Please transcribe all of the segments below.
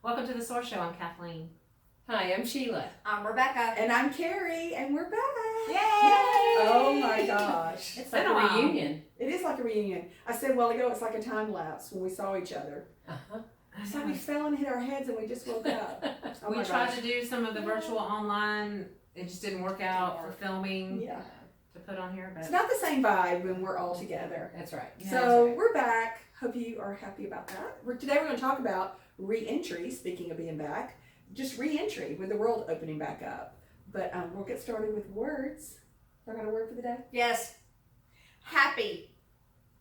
Welcome to the SOAR Show. I'm Kathleen. Hi, I'm Sheila. I'm Rebecca. And I'm Carrie, and we're back. Yay! Oh my gosh. It's been like a a while. reunion. It is like a reunion. I said a while ago, it's like a time lapse when we saw each other. Uh-huh. It's like we fell and hit our heads and we just woke up. Oh We my tried gosh. to do some of the virtual online. It just didn't work out for filming Yeah. to put on here. But It's not the same vibe when we're all together. That's right. Yeah, So we're back. Hope you are happy about that. Today we're going to talk about re-entry, speaking of being back. Just re-entry with the world opening back up. But we'll get started with words. I got a word for the day? Yes. Happy.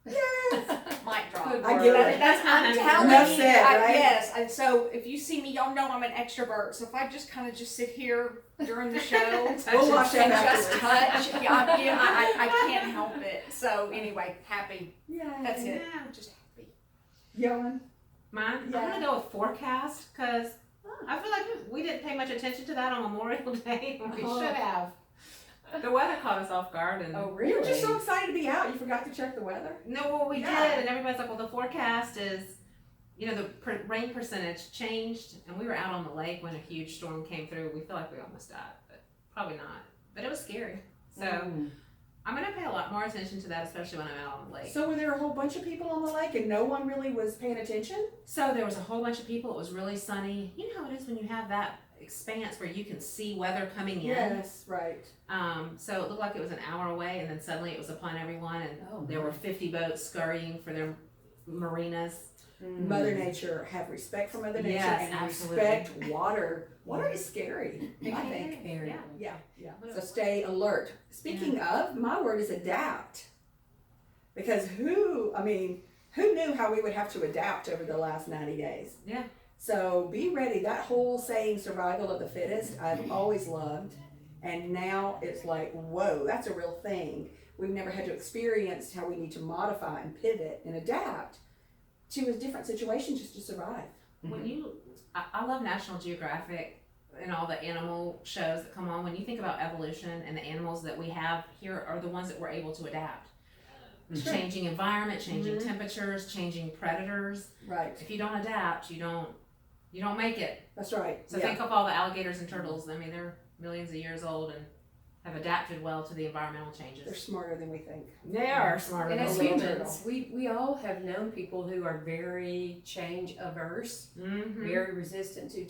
Yes. Mic drop. Good I word. get it. I'm telling Enough you. said, right? Yes. And so if you see me, y'all know I'm an extrovert. So if I just kind of just sit here during the show We'll watch that and just afterwards. touch, I can't help it. So anyway, happy. Yeah. That's it. yeah. Just happy. Yoan? Mine, Yeah. I'm going to go with forecast because I feel like we didn't pay much attention to that on Memorial Day. We Uh-huh. should have. The weather caught us off guard. And Oh, You really? were just so excited to be out, you forgot to check the weather? No, well, we Yeah. did, and everybody's like, well, the forecast is, the rain percentage changed, and we were out on the lake when a huge storm came through. We feel like we almost died, but probably not. But it was scary. So Mm. I'm going to pay a lot more attention to that, especially when I'm out on the lake. So were there a whole bunch of people on the lake and no one really was paying attention? So there was a whole bunch of people. It was really sunny. You know how it is when you have that expanse where you can see weather coming in. Yes, right. So it looked like it was an hour away, and then suddenly it was upon everyone, and Oh, there were 50 boats scurrying for their marinas. Mm. Mother Nature, have respect for Mother Nature Yes, and absolutely. respect water. Water is scary, I think. Very. Yeah. Yeah. So stay alert. Speaking of, my word is adapt. Because who knew how we would have to adapt over the last 90 days? Yeah. So be ready. That whole saying, survival of the fittest, I've always loved. And now it's like, whoa, that's a real thing. We've never had to experience how we need to modify and pivot and adapt to a different situation just to survive. When I love National Geographic and all the animal shows that come on. When you think about evolution and the animals that we have here are the ones that were able to adapt. Sure. Changing environment, changing temperatures, changing predators. Right. If you don't adapt, you don't make it. That's right. So Yeah. think of all the alligators and turtles. I mean, they're millions of years old and have adapted well to the environmental They're changes. smarter than we think. They are smarter And than as we are. humans, we all have known people who are very change averse, Mm-hmm. very resistant to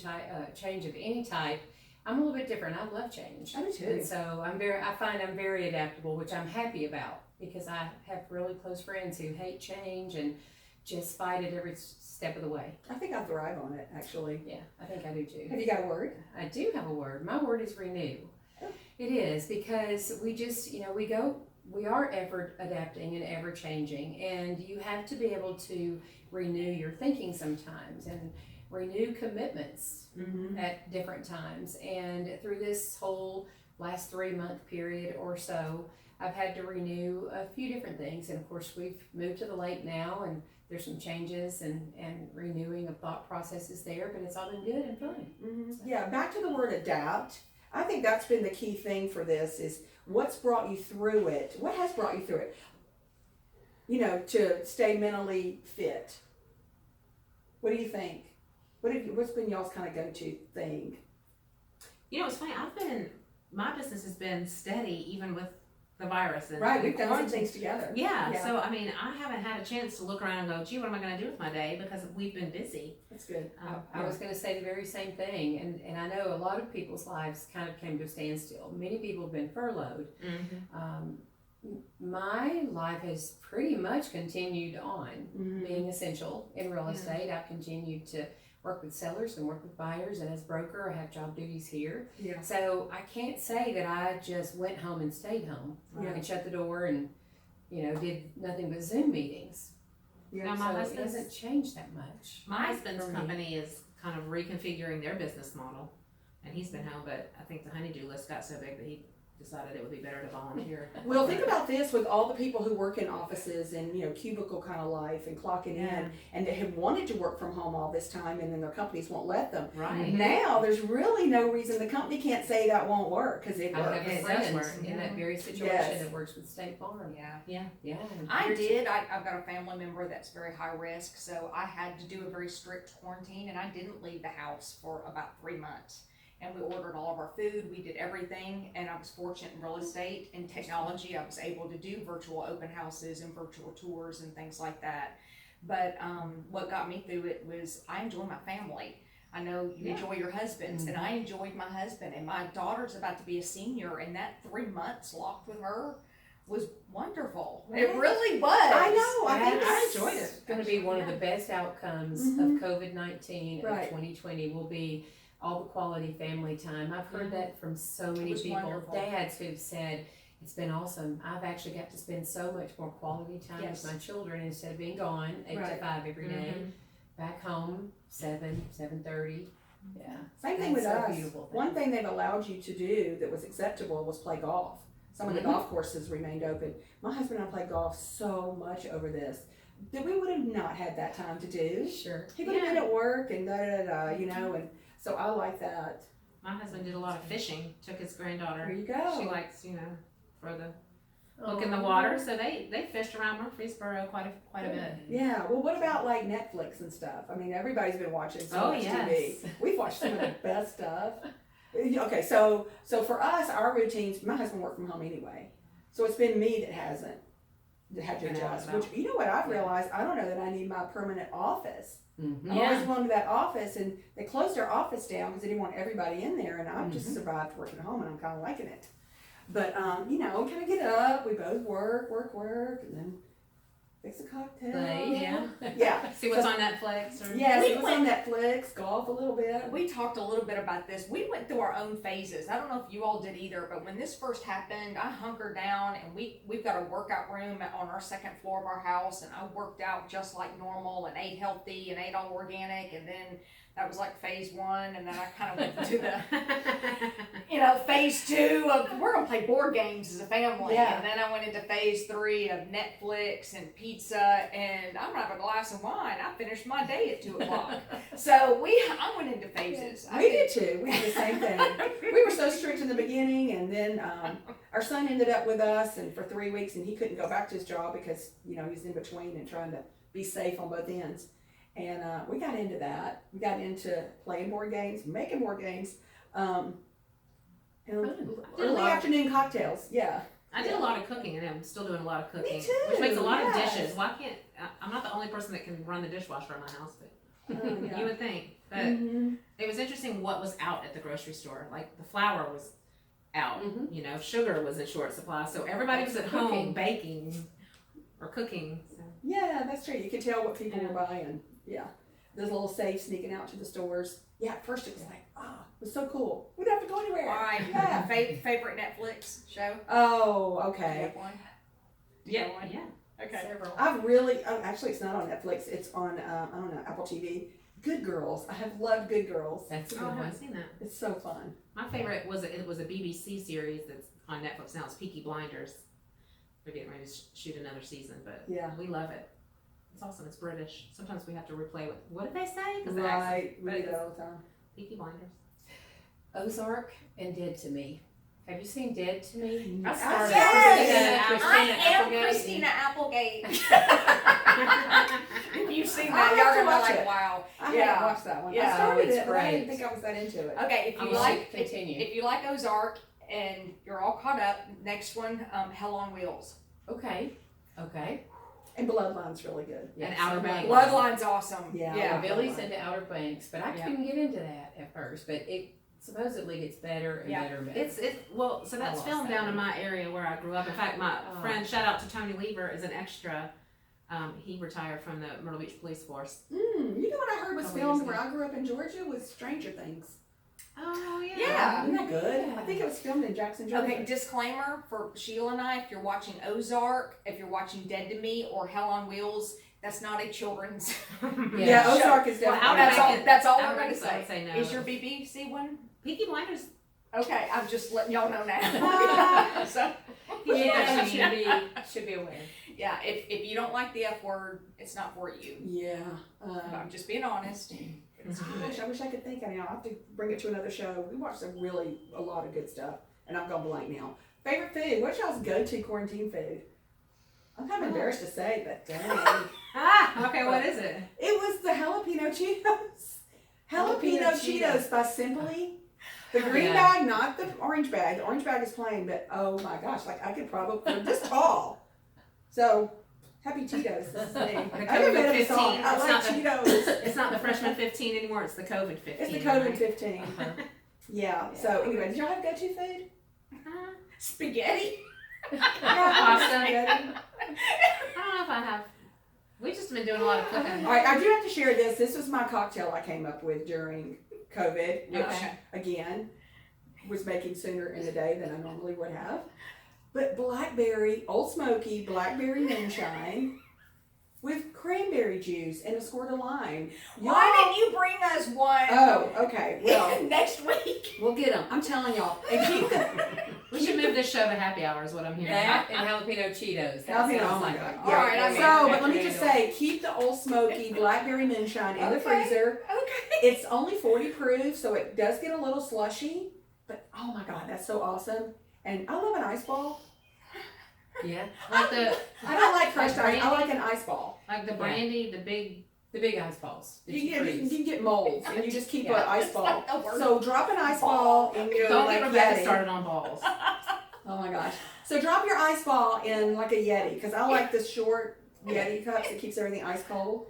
change of any type. I'm a little bit different. I love change. I do too. And so I find I'm very adaptable, which I'm happy about because I have really close friends who hate change and just fight it every step of the way. I think I thrive on it, actually. Yeah, I think I do too. Have you got a word? I do have a word. My word is renew. It is because we just, we are ever adapting and ever changing, and you have to be able to renew your thinking sometimes and renew commitments Mm-hmm. at different times. And through this whole last 3-month period or so, I've had to renew a few different things. And of course, we've moved to the lake now, and there's some changes and renewing of thought processes there, but it's all been good and fun. Mm-hmm. Yeah, back to the word adapt. I think that's been the key thing for this is what's brought you through it. What has brought you through it? To stay mentally fit. What do you think? What's been y'all's kind of go-to thing? It's funny. My business has been steady even with the virus and Right, the we've done some quarantine. things together. Yeah, Yeah. so I haven't had a chance to look around and go, gee, what am I going to do with my day? Because we've been busy. That's good. I was going to say the very same thing, and I know a lot of people's lives kind of came to a standstill. Many people have been furloughed. Mm-hmm. My life has pretty much continued on Mm-hmm. being essential in real Yeah. estate. I've continued to work with sellers and work with buyers, and as broker, I have job duties here. Yeah. So I can't say that I just went home and stayed home Yeah. and shut the door and did nothing but Zoom meetings. Yeah. Now, So my it husband's, hasn't changed that much. my husband's for me. company is kind of reconfiguring their business model, and he's been home, but I think the honeydew list got so big that he decided it would be better to volunteer. Well, think about this with all the people who work in offices and, cubicle kind of life and clocking in and they have wanted to work from home all this time and then their companies won't let them. Right. Now, there's really no reason the company can't say that won't work because it I have works. a It does friend work, in yeah. that very situation Yes. that works with State Farm. Yeah. Yeah. I did. I've got a family member that's very high risk, so I had to do a very strict quarantine, and I didn't leave the house for about 3 months. And we ordered all of our food, we did everything, and I was fortunate in real estate and technology. I was able to do virtual open houses and virtual tours and things like that. But what got me through it was I enjoy my family. I know you enjoy your husbands, and I enjoyed my husband. And my daughter's about to be a senior, and that 3 months locked with her was wonderful. It really was. I know. I think I enjoyed it. It's going to be one of the best outcomes Mhm. of COVID-19 Right. of 2020 will be all the quality family time. I've heard that from so many was people, wonderful. dads who've said, it's been awesome. I've actually got to spend so much more quality time Yes. with my children instead of being gone 8 to Right. 5 every day. Mhm. Back home, 7:30. Yeah. Same thing with That's a us. beautiful thing. One thing they've allowed you to do that was acceptable was play golf. Some of the golf courses remained open. My husband and I played golf so much over this that we would have not had that time to do. Sure. He would have been at work and and so I like that. My husband did a lot of fishing, took his granddaughter. There you go. She likes, throw the hook in the water, so they fished around Murfreesboro quite a bit. Yeah, well, what about like Netflix and stuff? I mean, everybody's been watching so Oh, much yes. TV. We've watched some of the best stuff. Okay, so for us, our routines, my husband worked from home anyway. So it's been me that hasn't had to Been out adjust. and Which, you know what I've realized? I don't know that I need my permanent office. Mm-hmm. I always belonged to that office, and they closed their office down because they didn't want everybody in there, and I've just survived working at home, and I'm kind of liking it. But, we kind of get up, we both work, and then fix a cocktail. Yeah. Yeah. See what's on Netflix or Yes, We it was on Netflix, golf a little bit. We talked a little bit about this. We went through our own phases. I don't know if you all did either, but when this first happened, I hunkered down, and we've got a workout room on our second floor of our house, and I worked out just like normal and ate healthy and ate all organic, and then that was like phase 1, and then I kind of went to the phase 2 of we're gonna play board games as a family, Yeah. and then I went into phase 3 of Netflix and pizza, and I'm gonna have a glass of wine. I finished my day at 2:00. So I went into phases. We did too. We did the same thing. We were so strict in the beginning, and then our son ended up with us, and for 3 weeks, and he couldn't go back to his job because he was in between and trying to be safe on both ends. And we got into that. We got into playing board games, making board games, and early afternoon cocktails. Yeah. I did a lot of cooking, and I'm still doing a lot of cooking, Me too, which makes a lot of yes. dishes. Why can't I'm not the only person that can run the dishwasher in my house, but Yeah. you would think. But Mhm. it was interesting what was out at the grocery store. Like the flour was out, Mhm. sugar was in short supply, so everybody was at home Cooking. baking or cooking. So. Yeah, that's true. You could tell what people were buying. Yeah. Those little safes sneaking out to the stores. Yeah, at first it was like, it was so cool. We don't have to go anywhere. All right. Yeah. Favorite Netflix show? Oh, Do you okay. have one? Do you Yeah, have one? yeah. Okay. Several. I've really, actually it's not on Netflix. It's on, Apple TV. Good Girls. I have loved Good Girls. That's a Oh, good I one. haven't seen that. It's so fun. My favorite was a BBC series that's on Netflix now. It's Peaky Blinders. They're getting ready to shoot another season, but Yeah. we love it. It's awesome. It's British. Sometimes we have to replay what did they say? 'Cause the accent. Right. We But do that it's all the time. Peaky Blinders. Ozark and Dead to Me. Have you seen Dead to Me? I started. Yes! Christina Applegate. Christina Applegate. If you've seen I that, have y'all to gonna be watch like, it. wow. I Yeah. haven't watched that one. Yeah, I started it's it, but I didn't great. think I was that into it. Okay, if I you will like, continue. if you like Ozark and you're all caught up, next one, Hell on Wheels. Okay. And Bloodline's really good. And Outer Banks. Bloodline's awesome. Yeah. Yeah. Billy's into Outer Banks, but I Yeah. couldn't get into that at first. But it supposedly gets better and Yeah. better and better. So that's lost filmed that down in one. my area where I grew up. In fact, my Oh. friend, shout out to Tony Lever, is an extra. He retired from the Myrtle Beach Police Force. You know what I heard was Couple filmed years where ago. I grew up in Georgia was Stranger Things. Oh Yeah. Isn't that good? Yeah. I think it was filmed in Jackson, Georgia. Okay, disclaimer for Sheila and I, if you're watching Ozark, if you're watching Dead to Me or Hell on Wheels, that's not a children's. Yeah, Show. Ozark is Well, definitely. Outer That's all. Banks- That's all Outer we're gonna Banks, I would say. say no. Is your BBC one? Peaky Blinders Okay, I'm just letting y'all know now. So, Yeah, should be aware. yeah, if you don't like the F word, it's not for you. Yeah. I'm just being honest. Gosh, I wish I could think. I mean, I'll have to bring it to another show. We watched a lot of good stuff, and I've gone blank now. Favorite food? What's y'all's go-to quarantine food? I'm kind of embarrassed to say, but dang. Okay, what is it? It was the jalapeno Cheetos. Jalapeno Cheetos by Simply. The green Yeah. bag, not the orange bag. The orange bag is plain, but oh my gosh, like I could probably, they're this tall. So, happy Cheetos. This is me. The I never made up a COVID-15. song. I It's like not the- Cheetos. It's not the freshman 15 anymore, it's the COVID 15. It's the COVID right? 15. Yeah. So anyway, did y'all have go-to food? Spaghetti. Pasta. Spaghetti. I don't know if I have. We've just been doing a lot of cooking. All right, I do have to share this. This was my cocktail I came up with during COVID, which Okay. again was making sooner in the day than I normally would have. But blackberry, Old Smoky blackberry moonshine with cranberry juice and a squirt of lime. Why didn't you bring us one? Oh, okay. Well, next week. we'll get them. I'm telling y'all. And keep them. We should move this show to happy hour, is what I'm hearing. That and jalapeno Cheetos. That Jalapeno, sounds oh my like God. a Yeah. All right, I mean, So, but let me afternoon. just say, keep the Old Smoky blackberry moonshine in the Okay. freezer. Okay. It's only 40 proof, so it does get a little slushy. But oh my God, that's so awesome. And I love an ice ball. Yeah, Like the I don't like crushed ice. brandy? I like an ice ball. brandy, the big. the big ice balls. that You freeze. can get molds, and you just keep Yeah. an ice That's ball. not the word. So drop an ice ball in your Don't like get Rebecca Yeti. started on balls. Oh my gosh. So drop your ice ball in like a Yeti, because I like the short Yeti cups. It keeps everything ice cold.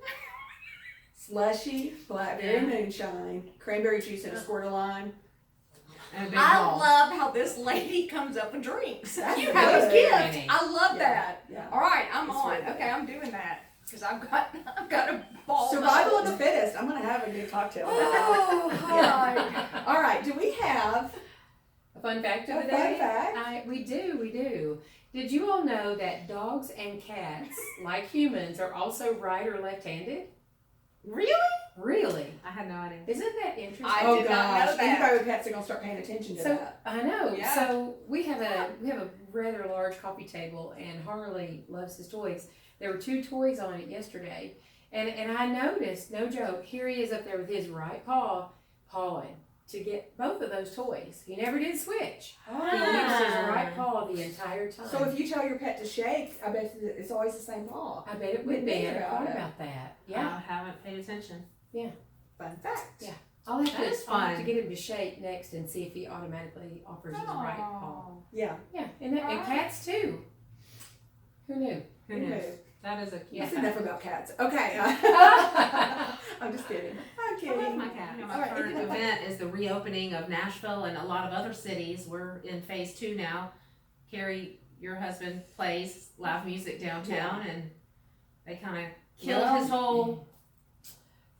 Slushy, blackberry moonshine, cranberry juice, and a squirt of lime. And a big I ball. love how this lady comes up with drinks. That's You have a good. gift. I love Yeah. that. Yeah. All right, I'm It's on. really good. Okay, I'm doing that because I've got a ball. Survival of the fittest. I'm gonna have a good cocktail. Oh, hi. All right. Do we have A fun fact a of the fun day. fact? We do. Did you all know that dogs and cats, like humans, are also right or left-handed? Really? Really? I had no idea. Isn't that interesting? I Oh did not know gosh. that. Anybody with pets are gonna start paying attention to So that. I know. Yeah. So we have a rather large coffee table, and Harley loves his toys. There were 2 toys on it yesterday, and I noticed, no joke, here he is up there with his right paw pawing to get both of those toys. He never did switch. He used his right paw the entire time. So if you tell your pet to shake, I bet it's always the same paw. I bet it would be. Think I about thought it. about that. Yeah. I haven't paid attention. Fun fact. Yeah. I'll have That is I'll have to fun. get him to shake next and see if he automatically offers his right paw. Yeah. Yeah, and cats too. Who knew? Who knew? That is a cute. That's enough about cats. Okay. I'm just kidding. I'm I kidding. love my cat. All My right, current okay. event is the reopening of Nashville and a lot of other cities. We're in phase 2 now. Carrie, your husband, plays live music downtown, and they kind of killed Well, his whole.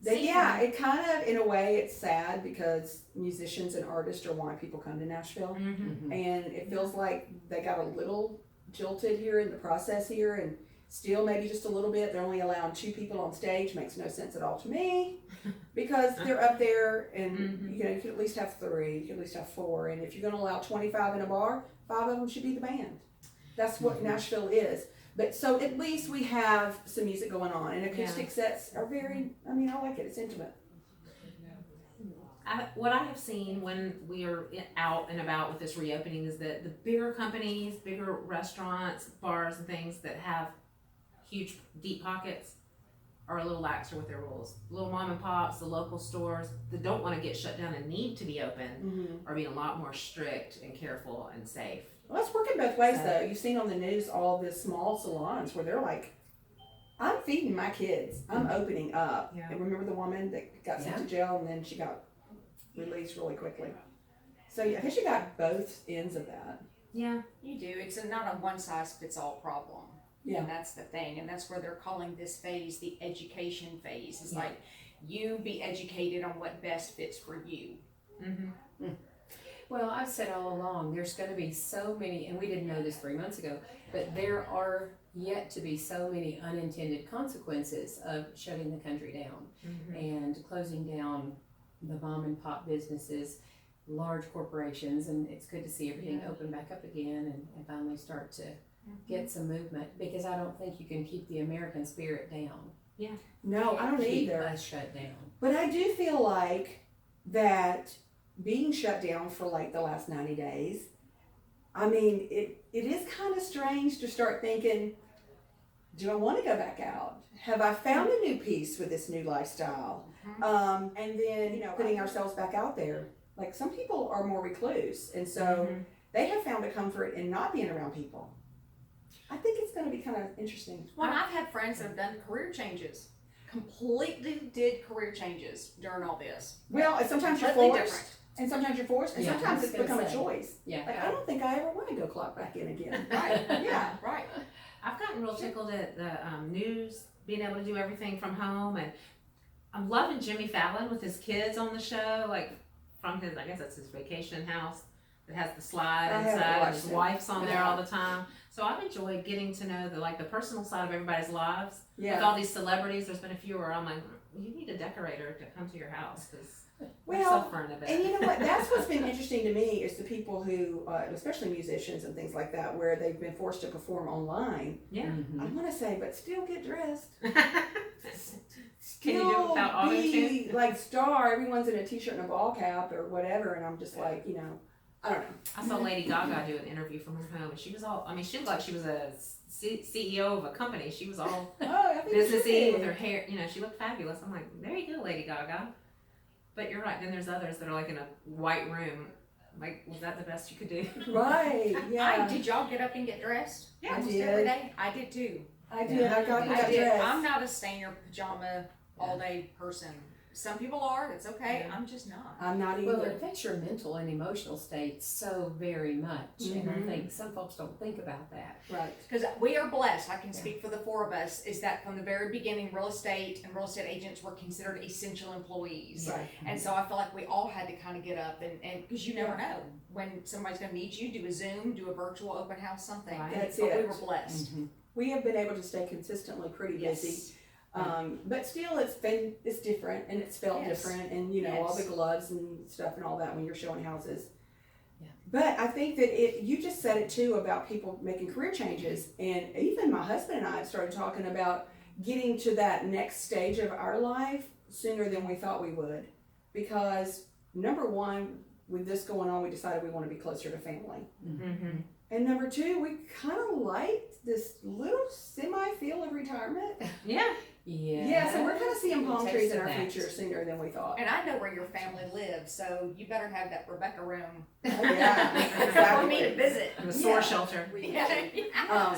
Yeah, it kind of, in a way, it's sad because musicians and artists are why people come to Nashville. Mm-hmm. And it feels like they got a little jilted here in the process here, and still maybe just a little bit. They're only allowing 2 people on stage. Makes no sense at all to me because they're up there, and Mhm. you know, you could at least have 3, you could at least have 4, and if you're going to allow 25 in a bar, 5 of them should be the band. That's what Nashville is. But so at least we have some music going on, and acoustic sets are very. I mean, I like it. It's intimate. What I have seen when we are out and about with this reopening is that the bigger companies, bigger restaurants, bars, and things that have huge, deep pockets are a little laxer with their rules. Little mom and pops, the local stores that don't want to get shut down and need to be open are being a lot more strict and careful and safe. Well, it's working both ways, though. You've seen on the news all the small salons where they're like, I'm feeding my kids. I'm opening up. Yeah. And remember the woman that got sent to jail and then she got released really quickly? So yeah, I guess you got both ends of that. Yeah. You do. It's not a one-size-fits-all problem. Yeah. And that's the thing. And that's where they're calling this phase the education phase. It's like you be educated on what best fits for you. Mm-hmm. Well, I've said all along, there's going to be so many, and we didn't know this 3 months ago, but there are yet to be so many unintended consequences of shutting the country down Mm-hmm. and closing down the mom and pop businesses. large corporations, and it's good to see everything Yeah. open back up again and finally start to get some movement, because I don't think you can keep the American spirit down. No, I don't Keep either. us shut down. But I do feel like that being shut down for like the last 90 days, I mean, it is kind of strange to start thinking, do I want to go back out? Have I found a new peace with this new lifestyle? And then, you know, putting ourselves back out there. Like some people are more recluse, and so they have found a comfort in not being around people. I think it's going to be kind of interesting. Well, I've had friends that have done career changes, completely did career changes during all this. Well, and sometimes you're Completely forced, different. and sometimes you're forced, and Yeah, sometimes I was it's become a gonna say. choice. Yeah. Like, I don't think I ever want to go clock back in again. Right, Yeah. right. I've gotten real tickled at the news, being able to do everything from home, and I'm loving Jimmy Fallon with his kids on the show, like from his, I guess that's his vacation house that has the slide I haven't inside, and watched his it. wife's on there Yeah. all the time. So I've enjoyed getting to know the personal side of everybody's lives. With Yeah. all these celebrities, there's been a few where I'm like, you need a decorator to come to your house because they're Well, suffering a bit. and you know what? That's what's been interesting to me is the people who, especially musicians and things like that, where they've been forced to perform online. Yeah. Mhm. I want to say, but still get dressed. Can you do it without auto-tune? Like star. Everyone's in a t-shirt and a ball cap or whatever, and I'm just like, you know, I don't know. I saw Lady Gaga do an interview from her home, and she was all, I mean, she looked like she was a CEO of a company. She was all Oh, I think you businessy should. with her hair, you know, she looked fabulous. I'm like, there you go, Lady Gaga. But you're right, then there's others that are like in a white room. Like, was that the best you could do? Right? Yeah, Did y'all get up and get dressed? Yeah, Almost I every did. day? I did too. I did. I got I that did. dress. I'm not a stay in your pajama all day person. Some people are, it's okay. Yeah. I'm just not. I'm not Well, it either. affects your mental and emotional state so very much, and I Mhm. think some folks don't think about that. Right. Because we are blessed, I can speak for the four of us, is that from the very beginning, real estate and real estate agents were considered essential employees. Right. And so I feel like we all had to kind of get up and because you never know when somebody's going to meet you, do a Zoom, do a virtual open house, something. Right. That's But we it. were blessed. We have been able to stay consistently pretty busy. Yes. But still, it's different and it's felt Yes. different, and you know all the Yes. gloves and stuff and all that when you're showing houses. Yeah. But I think that you just said it too about people making career changes, and even my husband and I have started talking about getting to that next stage of our life sooner than we thought we would, because number one, with this going on, we decided we want to be closer to family. Mm-hmm. And number two, we kind of liked this little semi feel of retirement. Yeah. Yeah. Yeah, so we're kind of seeing palm Taste trees in of our that. future sooner than we thought. And I know where your family lives, so you better have that Rebecca room Oh, yeah, for me to exactly. visit. The SOAR Yeah. shelter. Yeah.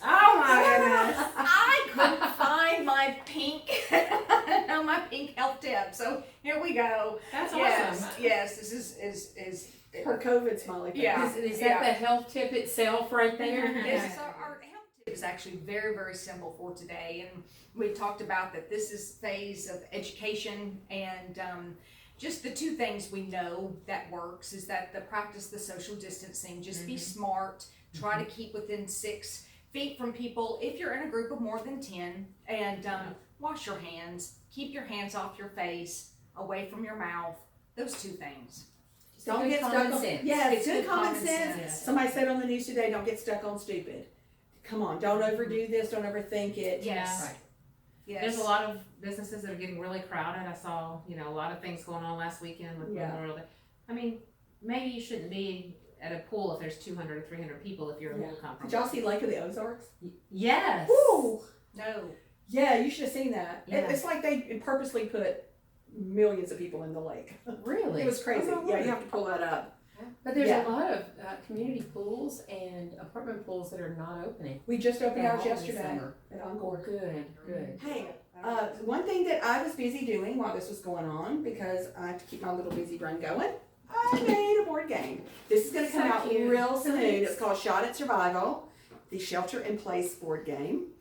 Oh my goodness. I couldn't find my pink, my pink health tip. So here we go. That's Yes, awesome. yes. This is Her COVID smiley face. Yeah. Is that the health tip itself right there? This is our health tip is actually very, very simple for today, and we talked about that this is phase of education, and just the two things we know that works is that the practice the social distancing, just be smart, try to keep within 6 feet from people if you're in a group of more than 10, and wash your hands, keep your hands off your face, away from your mouth, those two things. Don't Good get stuck common on sense. Yeah, It's good good common common sense. sense. Somebody said on the news today, don't get stuck on stupid. Come on, don't overdo this, don't overthink it. Yes. Right. Yes. There's a lot of businesses that are getting really crowded. I saw, a lot of things going on last weekend with Yeah. Memorial Day. I mean, maybe you shouldn't be at a pool if there's 200 or 300 people if you're a Yeah. little Did compromised. y'all see Lake of the Ozarks? Yes. Woo! No. Yeah, you should have seen that. Yeah. It's like they purposely put millions of people in the lake. Really? It was crazy. Oh, Yeah, you have to pull that up. But there's Yeah. a lot of community pools and apartment pools that are not opening. We just opened ours All this yesterday summer. at Oh, Encore. good, good. Hey, one thing that I was busy doing while this was going on, because I have to keep my little busy brain going, I made a board game. This is going to come So out cute. real soon. It's called Shot at Survival, the Shelter in Place board game.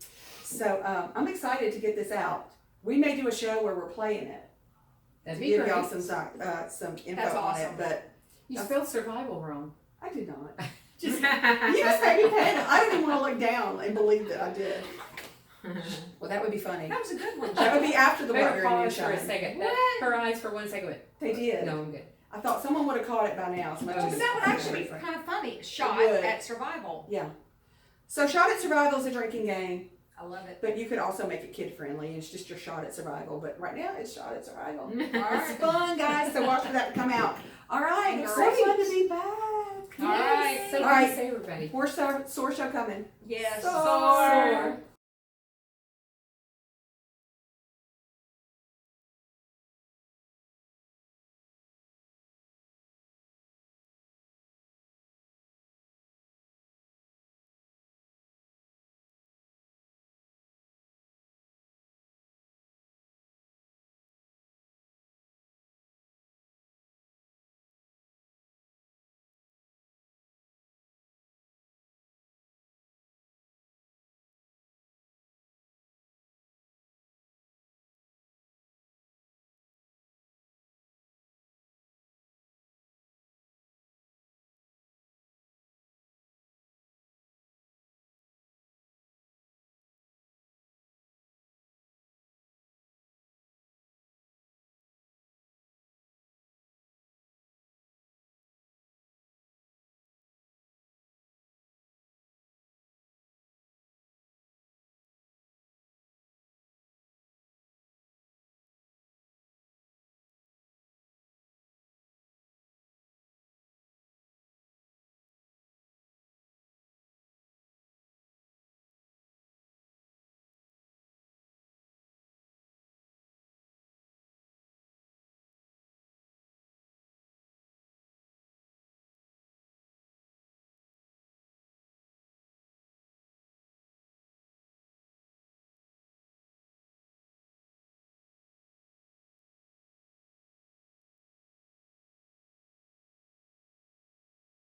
So I'm excited to get this out. We may do a show where we're playing it. That'd To be give great. y'all some info That's on awesome. it, but You spelled survival wrong. I did not. You just made me panic. I didn't even want to look down and believe that I did. Well, that would be funny. That was a good one. That would be after the Better Wonder and pause for a Moonshine. second. Her eyes for 1 second. They did. No, I'm good. I thought someone would have caught it by now. So Oh, But just- that would actually be kind of funny. Shot would. at survival. Yeah. So shot at survival is a drinking game, I love it. but you could also make it kid friendly. It's just your shot at survival. But right now it's shot at survival. All It's right. fun, guys. So watch for that to come out. All right. It's so Great. fun to be back. All right. So All good right. to see everybody. More SOAR show coming. Yes. SOAR. SOAR.